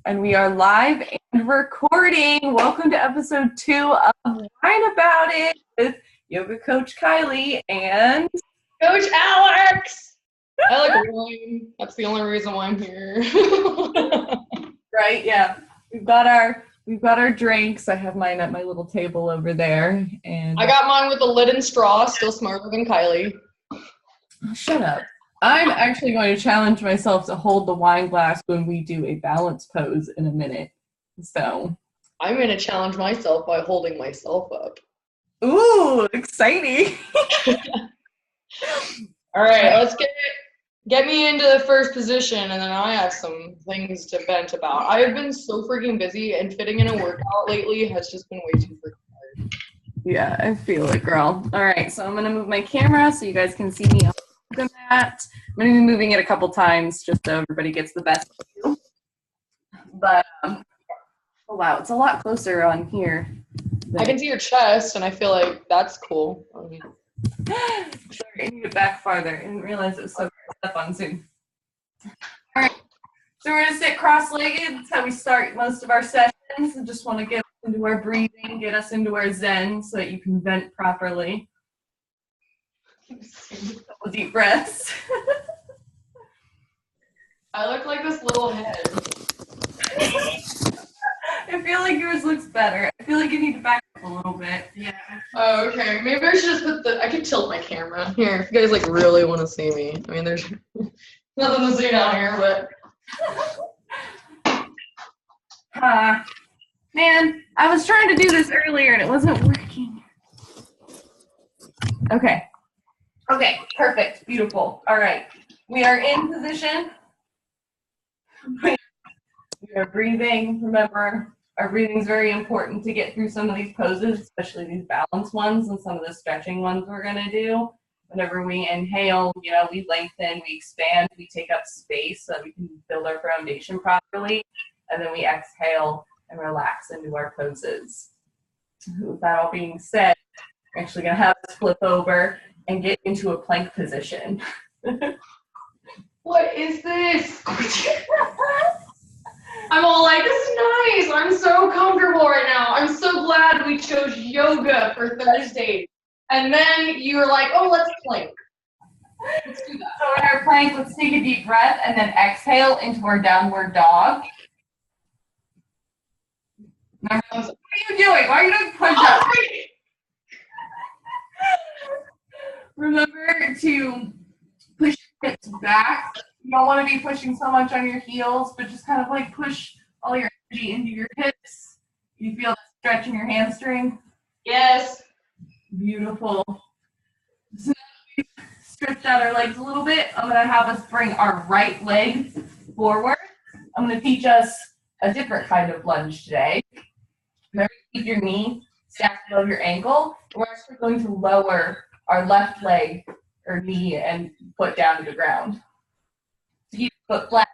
And we are live and recording. Welcome to episode 2 of Wine About It with yoga coach Kylie and Coach Alexx. I like wine. That's the only reason why I'm here. right, yeah. We've got our drinks. I have mine at my little table over there, and I got mine with a lid and straw, still smarter than Kylie. Shut up. I'm actually going to challenge myself to hold the wine glass when we do a balance pose in a minute. So I'm going to challenge myself by holding myself up. ooh, exciting. All right, let's get me into the first position, and then I have some things to vent about. I have been so freaking busy, and fitting in a workout lately has just been way too freaking hard. Yeah, I feel it, girl. All right, so I'm going to move my camera so you guys can see me on that. I'm going to be moving it a couple times just so everybody gets the best view. But, oh wow, it's a lot closer on here. I can see your chest, and I feel like that's cool. Sorry, I need it back farther. I didn't realize it was so up on Zoom. All right, so we're going to sit cross-legged. That's how we start most of our sessions. I just want to get us into our breathing, get us into our zen so that you can vent properly. Couple deep breaths. I look like this little head. I feel like yours looks better. I feel like you need to back up a little bit. Yeah. Oh, okay. Maybe I should just I could tilt my camera. Here, if you guys like really want to see me. I mean, there's nothing to see down here, but. Man, I was trying to do this earlier and it wasn't working. Okay, perfect, beautiful. All right, we are in position. We are breathing. Remember, our breathing is very important to get through some of these poses, especially these balance ones and some of the stretching ones we're going to do. Whenever we inhale, we lengthen, we expand, we take up space so that we can build our foundation properly. And then we exhale and relax into our poses. With that all being said, we're actually going to have us flip over and get into a plank position. What is this? I'm all like, this is nice. I'm so comfortable right now. I'm so glad we chose yoga for Thursday. And then you were like, oh, let's plank. Let's do that. So in our plank, let's take a deep breath and then exhale into our downward dog. What are you doing? Why are you doing push-ups? Remember to push your hips back. You don't want to be pushing so much on your heels, but just kind of like push all your energy into your hips. You feel that stretch in your hamstring? Yes. Beautiful. So now we've stretched out our legs a little bit. I'm going to have us bring our right leg forward. I'm going to teach us a different kind of lunge today. Remember to keep your knee stacked above your ankle. We're actually going to lower our left leg or knee and foot down to the ground. So keep your foot flat.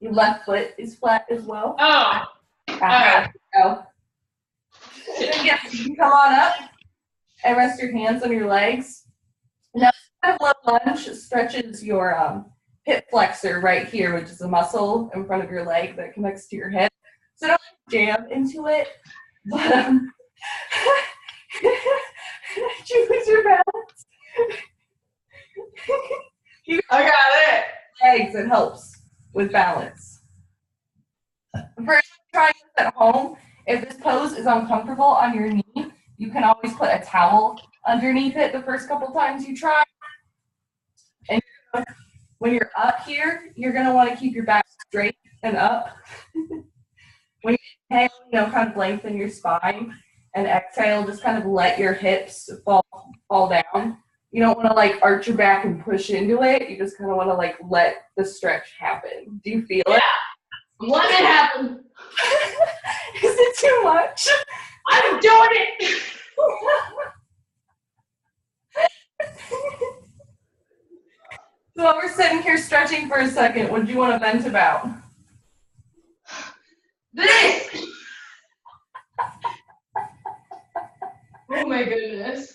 Your left foot is flat as well. Oh. Go. Yes, you can come on up and rest your hands on your legs. Now, kind of low lunge stretches your hip flexor right here, which is a muscle in front of your leg that connects to your hip. So don't jam into it. But did you lose your balance? I got it. Legs, it helps with balance. First, try this at home. If this pose is uncomfortable on your knee, you can always put a towel underneath it the first couple times you try. And when you're up here, you're going to want to keep your back straight and up. When you inhale, kind of lengthen your spine, and exhale, just kind of let your hips fall down. You don't want to like arch your back and push into it. You just kind of want to like let the stretch happen. Do you feel it? I'm letting it happen. Is it too much? I'm doing it. So while we're sitting here stretching for a second, what do you want to vent about? This. Oh my goodness.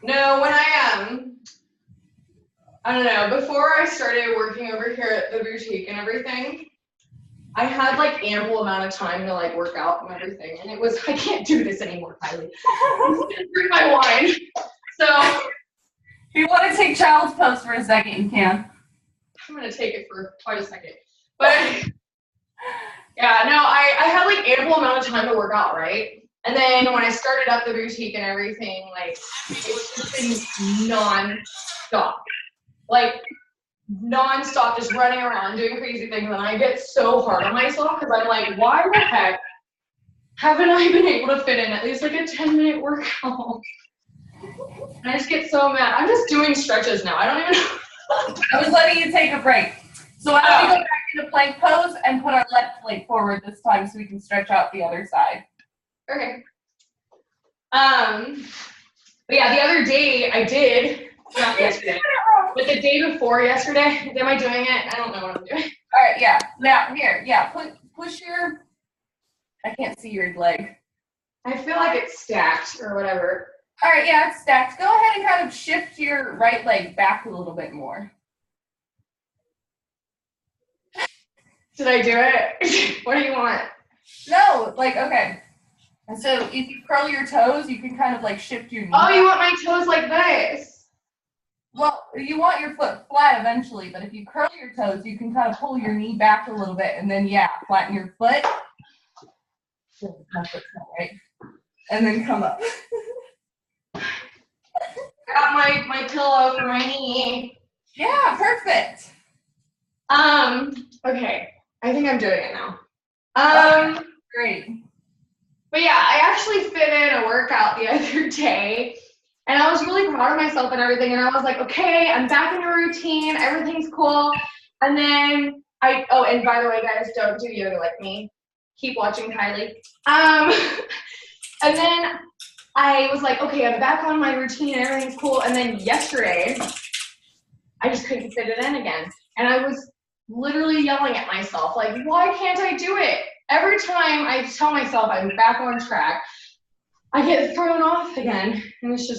No, when I don't know, before I started working over here at the boutique and everything, I had like ample amount of time to like work out and everything, and it was I can't do this anymore, Kylie. I'm just gonna drink my wine. So if you want to take child's pose for a second, you can. I'm gonna take it for quite a second. But yeah, no, I had like ample amount of time to work out, right? And then when I started up the boutique and everything, like it was just been non-stop. Like non-stop, just running around, doing crazy things, and I get so hard on myself because I'm like, why the heck haven't I been able to fit in at least like a 10-minute workout? And I just get so mad. I'm just doing stretches now. I don't even know. I was letting you take a break. So why don't we go back into plank pose and put our left leg forward this time so we can stretch out the other side. Okay. But yeah, the other day I did, not yesterday, but the day before yesterday, am I doing it? I don't know what I'm doing. All right, yeah. Now, here, yeah, push your, I can't see your leg. I feel like it's stacked or whatever. All right, yeah, it's stacked. Go ahead and kind of shift your right leg back a little bit more. Did I do it? What do you want? No, like, okay. And so if you curl your toes, you can kind of like shift your knee. Oh, you want my toes like this? Well, you want your foot flat eventually, but if you curl your toes, you can kind of pull your knee back a little bit and then, yeah, flatten your foot. My foot's not right. And then come up. Got my pillow for my knee. Yeah, perfect. Okay. I think I'm doing it now. Great. But yeah, I actually fit in a workout the other day, and I was really proud of myself and everything, and I was like, okay, I'm back in a routine, everything's cool. And then and by the way, guys, don't do yoga like me. Keep watching Kylie. And then I was like, okay, I'm back on my routine, everything's cool. And then yesterday, I just couldn't fit it in again. And I was literally yelling at myself, like, why can't I do it? Every time I tell myself I'm back on track, I get thrown off again. And it's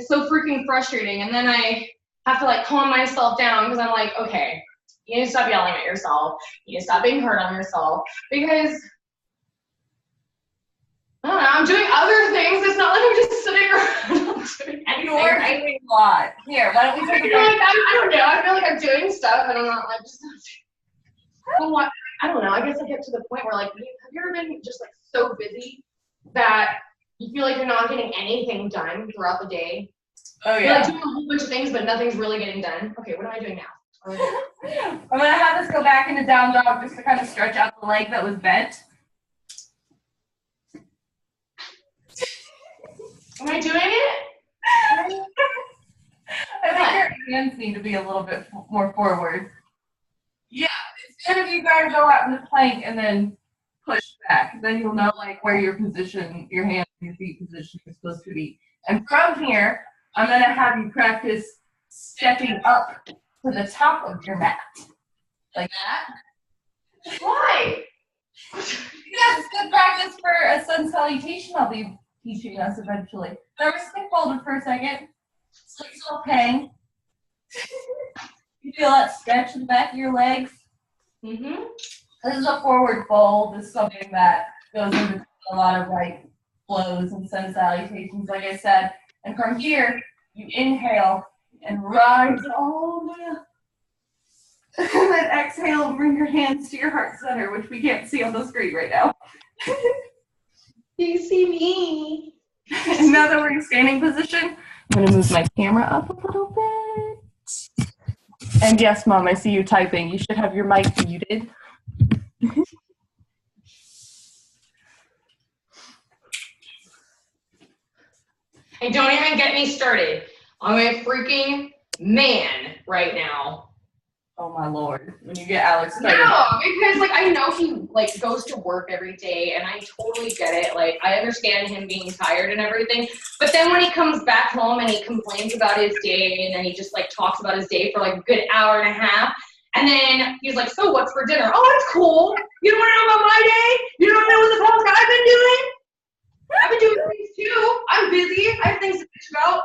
so freaking frustrating. And then I have to like calm myself down because I'm like, okay, you need to stop yelling at yourself. You need to stop being hard on yourself because I don't know, I'm doing other things. It's not like I'm just sitting around. You're doing a lot. Here, why don't we take a break? I don't know. I feel like I'm doing stuff and I'm not like just. I don't know. I guess I get to the point where like, have you ever been just like so busy that you feel like you're not getting anything done throughout the day? Oh yeah. You're like doing a whole bunch of things, but nothing's really getting done. Okay, what am I doing now? I'm gonna have us go back into down dog just to kind of stretch out the leg that was bent. Am I doing it? I think your hands need to be a little bit more forward. Yeah, instead of you guys go out in the plank and then push back, then you'll know like where your position, your hands and your feet position is supposed to be. And from here, I'm gonna have you practice stepping up to the top of your mat. Like that. Why? Yes, it's good practice for a sun salutation I'll be teaching us eventually. Remember, stick folded for a second. Sleeps okay. You feel that stretch in the back of your legs? Mm-hmm. This is a forward fold. This is something that goes into a lot of like flows and sun salutations, like I said. And from here, you inhale and rise all the way up. And then exhale and bring your hands to your heart center, which we can't see on the screen right now. You see me. And now that we're in standing position, I'm going to move my camera up a little bit. And yes, Mom, I see you typing. You should have your mic muted. And don't even get me started. I'm a freaking man right now. Oh my Lord. When you get Alex started. No, because like I know he like goes to work every day and I totally get it. Like I understand him being tired and everything. But then when he comes back home and he complains about his day and then he just like talks about his day for like a good hour and a half. And then he's like, so what's for dinner? Oh, that's cool. You don't want to know about my day? You don't know what the fuck I've been doing? I've been doing things too. I'm busy. I have things to bitch about.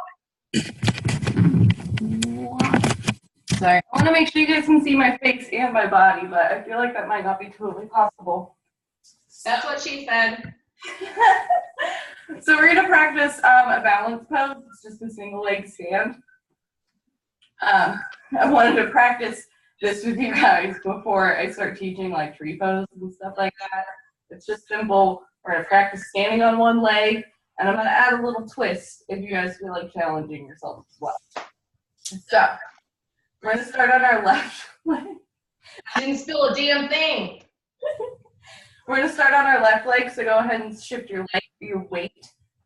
Sorry. I want to make sure you guys can see my face and my body, but I feel like that might not be totally possible. That's what she said. So we're going to practice a balance pose. It's just a single leg stand. I wanted to practice this with you guys before I start teaching like tree pose and stuff like that. It's just simple. We're going to practice standing on one leg, and I'm going to add a little twist if you guys feel like challenging yourself as well. So we're going to start on our left leg. I didn't spill a damn thing. We're going to start on our left leg, so go ahead and shift your weight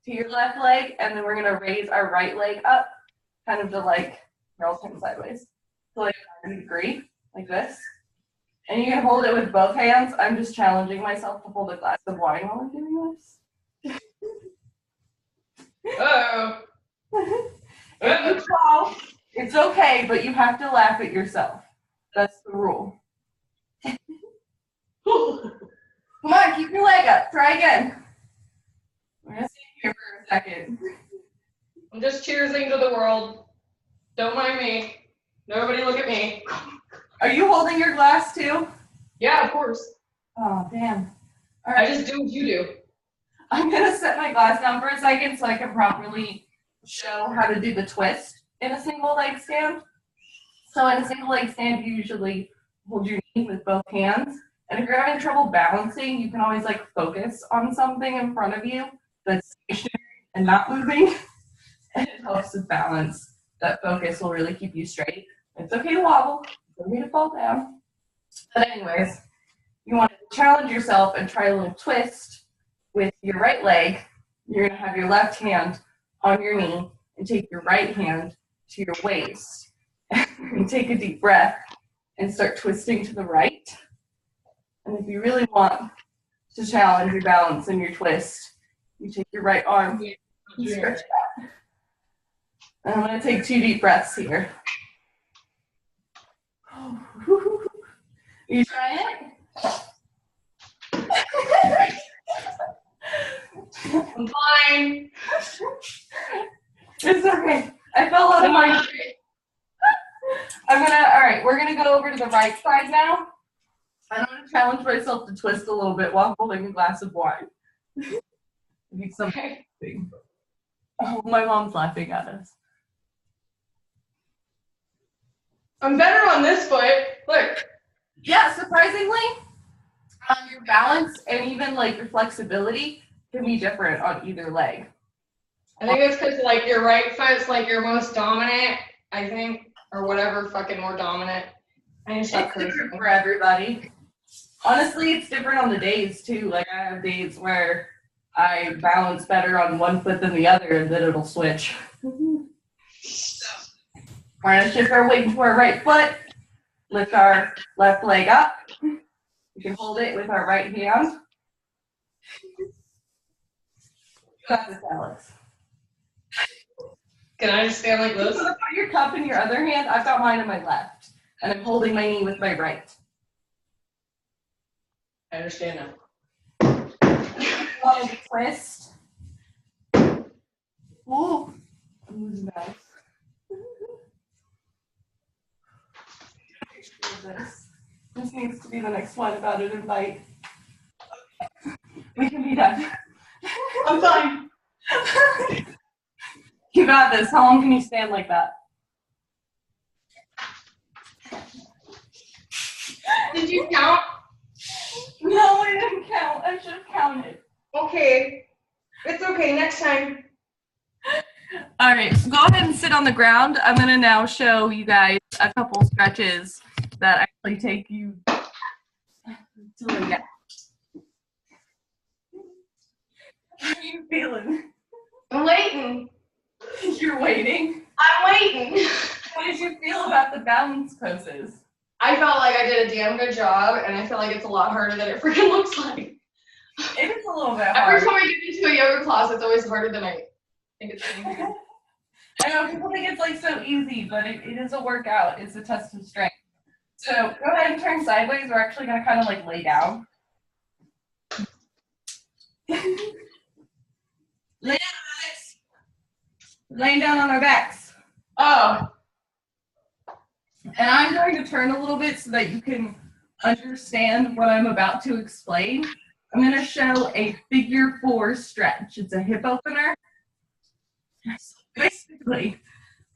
to your left leg, and then we're going to raise our right leg up, kind of to like, we're all turning sideways, to like 90 degree, like this. And you can hold it with both hands. I'm just challenging myself to hold a glass of wine while I'm doing this. Uh-oh. If you fall, it's okay, but you have to laugh at yourself. That's the rule. Come on, keep your leg up. Try again. We're going to stay here for a second. I'm just cheersing to the world. Don't mind me. Nobody look at me. Are you holding your glass too? Yeah, of course. Oh, damn. All I right. just do what you do. I'm going to set my glass down for a second so I can properly show how to do the twist in a single leg stand. So in a single leg stand, you usually hold your knee with both hands. And if you're having trouble balancing, you can always like focus on something in front of you that's stationary and not moving. And it helps with balance. That focus will really keep you straight. It's okay to wobble. It's okay to fall down. But anyways, you want to challenge yourself and try a little twist with your right leg. You're going to have your left hand on your knee and take your right hand to your waist. And take a deep breath and start twisting to the right. And if you really want to challenge your balance and your twist, you take your right arm and stretch that. And I'm going to take 2 deep breaths here. You trying it? I'm fine. It's okay. I fell out of my... all right, we're gonna go over to the right side now. I'm gonna challenge myself to twist a little bit while holding a glass of wine. Need something. Oh, my mom's laughing at us. I'm better on this foot. Look. Yeah, surprisingly, your balance and even like your flexibility can be different on either leg. I think it's because like your right foot's like your most dominant, I think, or whatever fucking more dominant. It's different for everybody. Honestly, it's different on the days too. Like I have days where I balance better on one foot than the other, and then it'll switch. So, we're gonna shift our weight to our right foot, lift our left leg up. We can hold it with our right hand. Got this, Alex. Can I just stand like this? So put your cup in your other hand. I've got mine in my left, and I'm holding my knee with my right. I understand now. Oh, twist. Ooh, I'm losing balance. This needs to be the next one about an invite. Okay. We can be done. I'm fine. You got this. How long can you stand like that? Did you count? No, I didn't count. I should have counted. Okay. It's okay. Next time. All right. Go ahead and sit on the ground. I'm going to now show you guys a couple stretches that actually take you to lay down. How are you feeling? I'm waiting. You're waiting? I'm waiting. What did you feel about the balance poses? I felt like I did a damn good job, and I feel like it's a lot harder than it freaking looks like. It is a little bit hard. Every time I get into a yoga class, it's always harder than I think it's going to be. I know people think it's like so easy, but it is a workout. It's a test of strength. So go ahead and turn sideways. We're actually going to kind of like lay down. Lay down, Alex. Laying down on our backs. Oh. And I'm going to turn a little bit so that you can understand what I'm about to explain. I'm going to show a figure 4 stretch. It's a hip opener. Basically,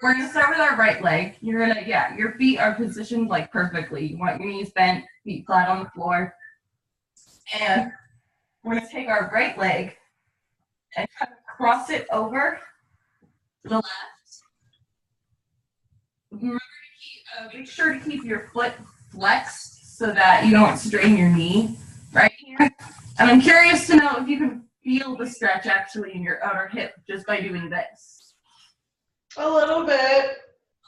we're going to start with our right leg. You're going to, your feet are positioned like perfectly. You want your knees bent, feet flat on the floor. And we're going to take our right leg and kind of cross it over to the left. Remember to make sure to keep your foot flexed so that you don't strain your knee right here. And I'm curious to know if you can feel the stretch actually in your outer hip just by doing this. A little bit.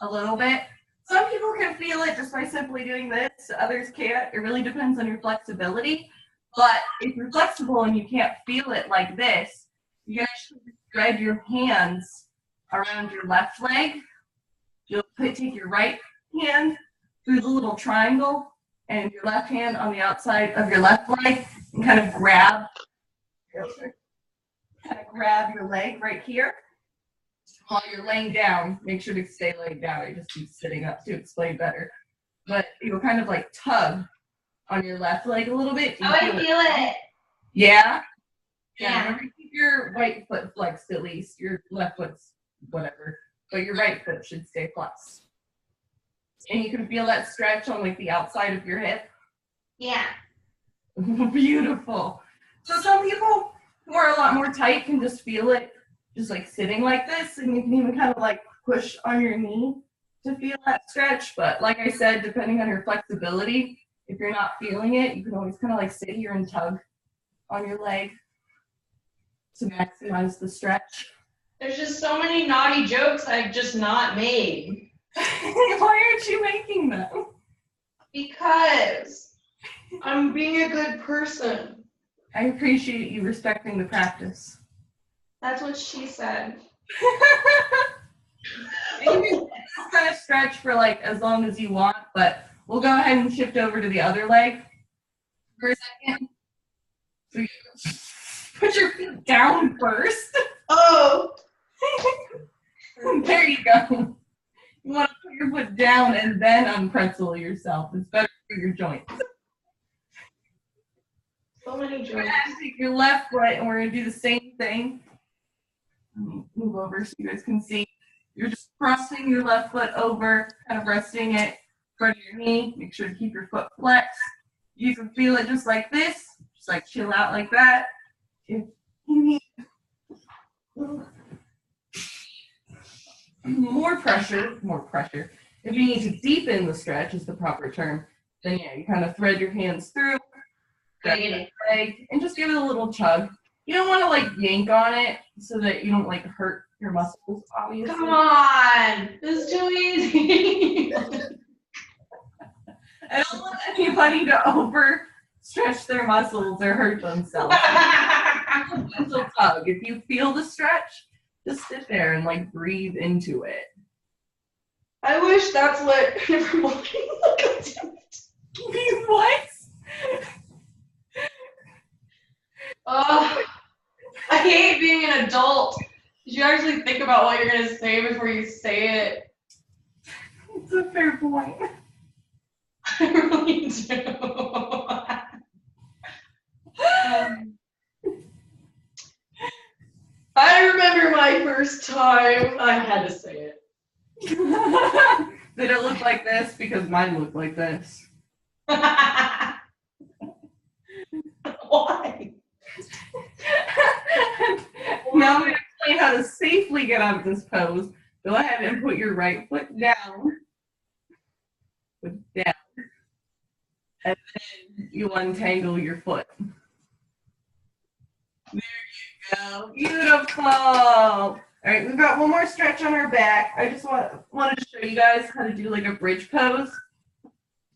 A little bit. Some people can feel it just by simply doing this. Others can't. It really depends on your flexibility. But if you're flexible and you can't feel it like this, you can actually spread your hands around your left leg. You'll take your right hand through the little triangle and your left hand on the outside of your left leg and kind of grab your leg right here. While you're laying down, make sure to stay laying down. I just keep sitting up to explain better. But you'll kind of like tug on your left leg a little bit. I feel it. Yeah? Yeah. Remember to keep your right foot flexed at least. Your left foot's whatever. But your right foot should stay flexed. And you can feel that stretch on like the outside of your hip. Yeah. Beautiful. So some people who are a lot more tight can just feel it just like sitting like this, and you can even kind of like push on your knee to feel that stretch. But like I said, depending on your flexibility, if you're not feeling it, you can always kind of like sit here and tug on your leg to maximize the stretch. There's just so many naughty jokes I've just not made. Why aren't you making them? Because I'm being a good person. I appreciate you respecting the practice. That's what she said. You can kind of stretch for like as long as you want, but we'll go ahead and shift over to the other leg for a second. So you put your feet down first. Oh! There you go. You want to put your foot down and then unpretzel yourself. It's better for your joints. So many We're jokes. going to take your left foot and we're going to do the same thing. Let me move over so you guys can see. You're just crossing your left foot over, kind of resting it in front of your knee. Make sure to keep your foot flexed. You can feel it just like this. Just like chill out like that. If you need more pressure. If you need to deepen the stretch is the proper term, then yeah, you kind of thread your hands through, grab your leg, and just give it a little tug. You don't want to like yank on it so that you don't like hurt your muscles, obviously. Come on! This is too easy. I don't want anybody to over stretch their muscles or hurt themselves. Gentle tug. If you feel the stretch, just sit there and like breathe into it. I wish that's what everybody What? Oh, I hate being an adult. Did you actually think about what you're going to say before you say it? It's a fair point. I really do. I remember my first time. I had to say it. Did it look like this? Because mine looked like this. Why? Now I'm going to explain how to safely get out of this pose. Go ahead and put your right foot down. Foot down. And then you untangle your foot. There you go. Beautiful. All right, we've got one more stretch on our back. I just wanted to show you guys how to do like a bridge pose.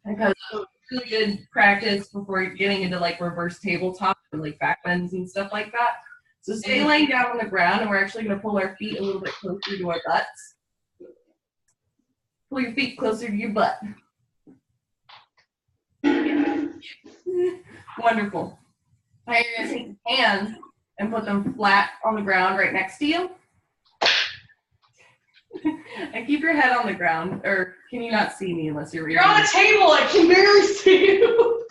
Because it's really good practice before you're getting into like reverse tabletop and like back bends and stuff like that. So stay laying down on the ground, and we're actually going to pull our feet a little bit closer to our butts. Pull your feet closer to your butt. Wonderful. Now you're going to take your hands and put them flat on the ground right next to you. And keep your head on the ground, or Can you not see me unless you're reading? You're on the table. I can barely see you.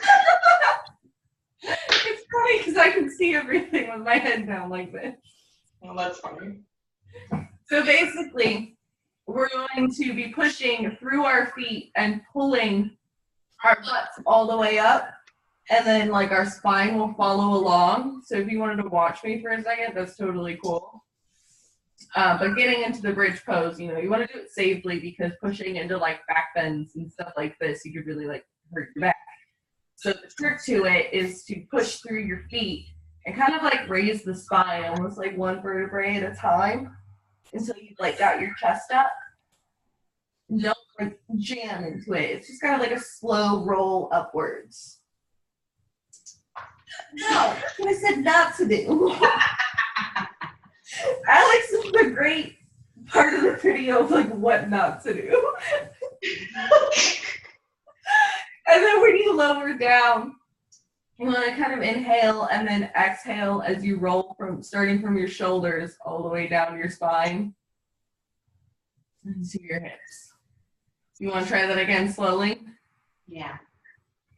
It's funny because I can see everything with my head down like this. Well, that's funny. So basically, we're going to be pushing through our feet and pulling our butts all the way up, and then like our spine will follow along. So if you wanted to watch me for a second, that's totally cool. But getting into the bridge pose, you want to do it safely because pushing into like back bends and stuff like this, you could really like hurt your back. So the trick to it is to push through your feet and kind of like raise the spine almost like one vertebrae at a time until you like got your chest up. Don't like jam into it. It's just kind of like a slow roll upwards. No, that's what I said not to do. Alex is the great part of the video of like what not to do. And then when you lower down, you want to kind of inhale and then exhale as you roll starting from your shoulders all the way down your spine into your hips. You want to try that again slowly? Yeah.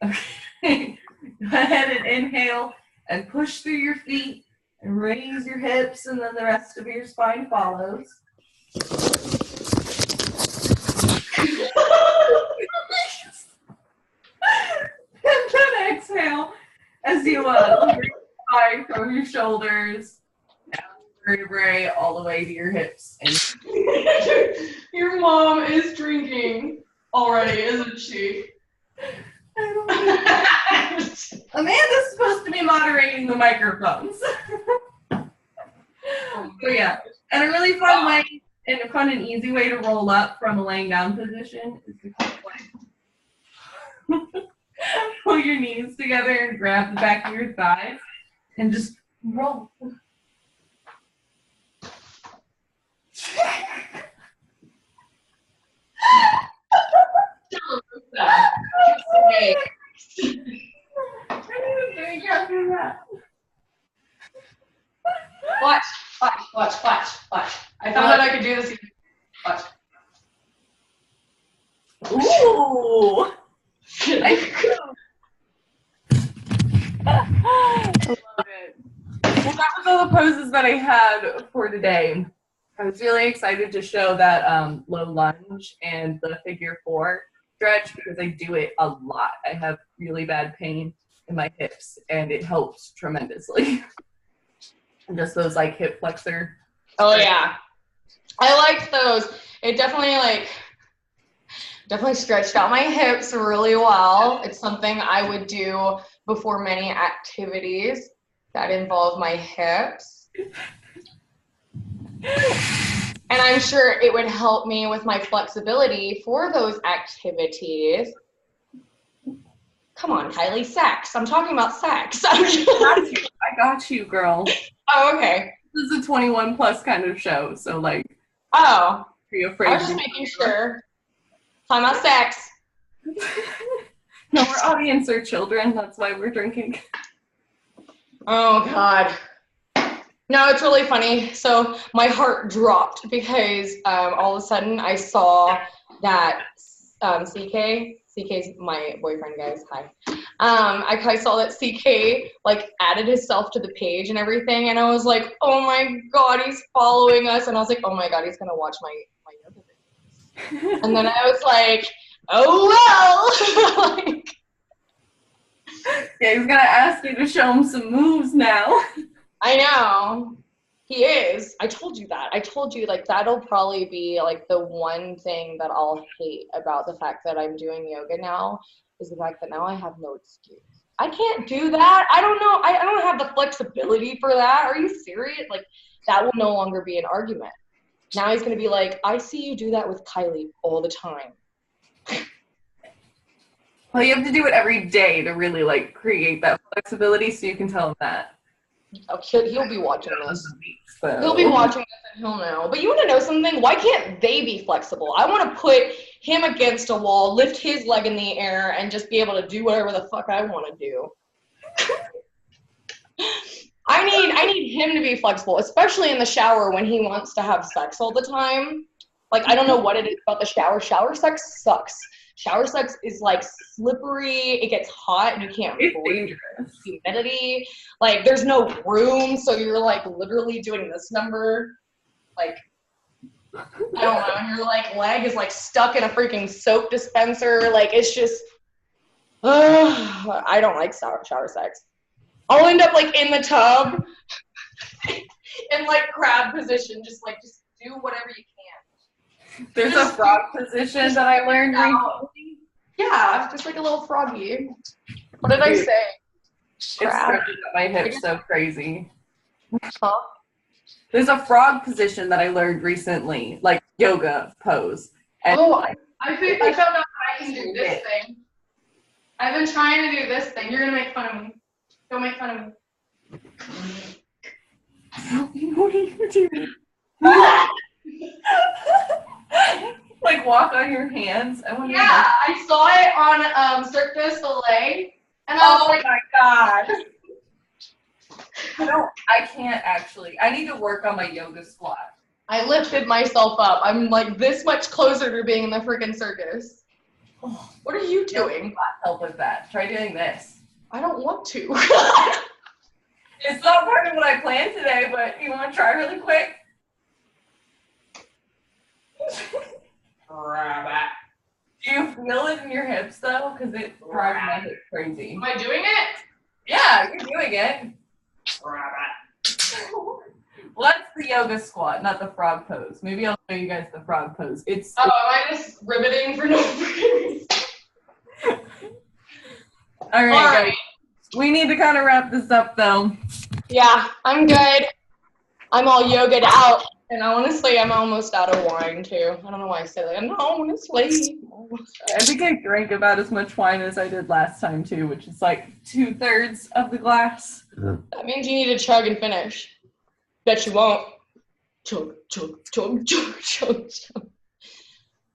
Okay. Go ahead and inhale and push through your feet and raise your hips, and then the rest of your spine follows. And then exhale as you lower your spine from your shoulders down the vertebrae all the way to your hips. And Your mom is drinking already, isn't she? I don't know. Amanda's supposed to be moderating the microphones. But yeah, and a really fun way and a fun and easy way to roll up from a laying down position is to kind of like pull your knees together and grab the back of your thighs and just roll. I need a drink after that. Watch. I found out I could do this. Watch. Ooh. I love it. Well, that was all the poses that I had for today. I was really excited to show that low lunge and the figure 4 stretch because I do it a lot. I have really bad pain in my hips and it helps tremendously. And just those like hip flexor. Oh yeah. I liked those. It definitely stretched out my hips really well. It's something I would do before many activities that involve my hips. And I'm sure it would help me with my flexibility for those activities. Come on, Kylie, sex. I'm talking about sex. I got you, girl. Oh, okay. This is a 21 plus kind of show, so like. Oh. Are you afraid? I was just making sure. Talking about sex. No, our audience are children. That's why we're drinking. Oh, God. No, it's really funny. So my heart dropped because all of a sudden I saw that CK's my boyfriend, guys. Hi. I saw that CK like added himself to the page and everything, and I was like, oh my God, he's following us, and I was like, oh my God, he's gonna watch my yoga videos. And then I was like, oh well. Like, yeah, he's gonna ask you to show him some moves now. I know. He is. I told you that. I told you, like, that'll probably be, like, the one thing that I'll hate about the fact that I'm doing yoga now is the fact that now I have no excuse. I can't do that. I don't know. I don't have the flexibility for that. Are you serious? Like, that will no longer be an argument. Now he's going to be like, I see you do that with Kylie all the time. Well, you have to do it every day to really, like, create that flexibility so you can tell him that. Oh, he'll be watching this. So. He'll be watching this and he'll know. But you want to know something? Why can't they be flexible? I want to put him against a wall, lift his leg in the air, and just be able to do whatever the fuck I want to do. I need him to be flexible, especially in the shower when he wants to have sex all the time. Like, I don't know what it is about the shower. Shower sex sucks. Shower sex is like slippery. It gets hot and you can't breathe. Humidity. Like, there's no room, so you're like literally doing this number. Like, I don't know. And your like leg is like stuck in a freaking soap dispenser. Like, it's just, I don't like shower sex. I'll end up like in the tub in like crab position, just do whatever you can. There's a frog position that I learned recently. Yeah, just like a little froggy. What did I say? It's stretching up my hips so crazy. Huh? There's a frog position that I learned recently, like yoga pose. And I found out I can do this thing. I've been trying to do this thing. You're gonna make fun of me. Don't make fun of me. What are you doing? Like walk on your hands. Yeah, I saw it on Cirque du Soleil, and I was like, my god. I can't actually. I need to work on my yoga squat. I lifted myself up. I'm like this much closer to being in the freaking circus. What are you doing? Help with that. Try doing this. I don't want to. It's not part of what I planned today, but you want to try really quick? Do you feel it in your hips though? Because it drives my hips crazy. Am I doing it? Yeah, you're doing it. Well, that's the yoga squat, not the frog pose. Maybe I'll show you guys the frog pose. Am I just riveting for no reason? All right, guys. We need to kind of wrap this up, though. Yeah, I'm good. I'm all yogaed out, and honestly, I'm almost out of wine too. I don't know why I said that. No, honestly. I think I drank about as much wine as I did last time too, which is like 2/3 of the glass. That means you need to chug and finish. Bet you won't. Chug, chug, chug, chug, chug, chug.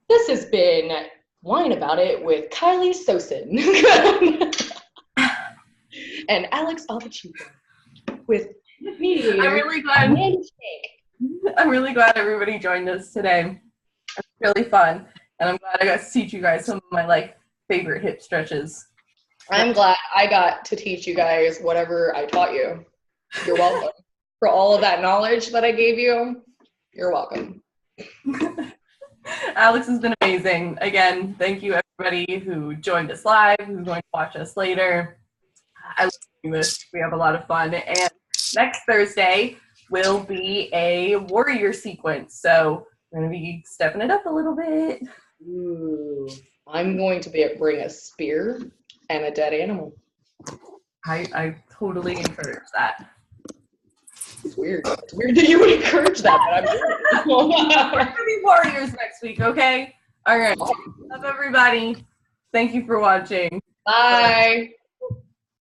This has been Wine About It with Kylie Sosin and Alexx with me. I'm really glad everybody joined us today. It's really fun, and I'm glad I got to teach you guys some of my favorite hip stretches. I'm glad I got to teach you guys whatever I taught you. You're welcome. For all of that knowledge that I gave you, you're welcome. Alexx has been amazing. Again, thank you everybody who joined us live, who's going to watch us later. I love doing this. We have a lot of fun. And next Thursday will be a warrior sequence. So we're going to be stepping it up a little bit. Ooh. I'm going to bring a spear and a dead animal. I totally encourage that. It's weird. It's weird that you would encourage that, but I'm doing it. We're going to be warriors next week, okay? All right. Love everybody. Thank you for watching. Bye.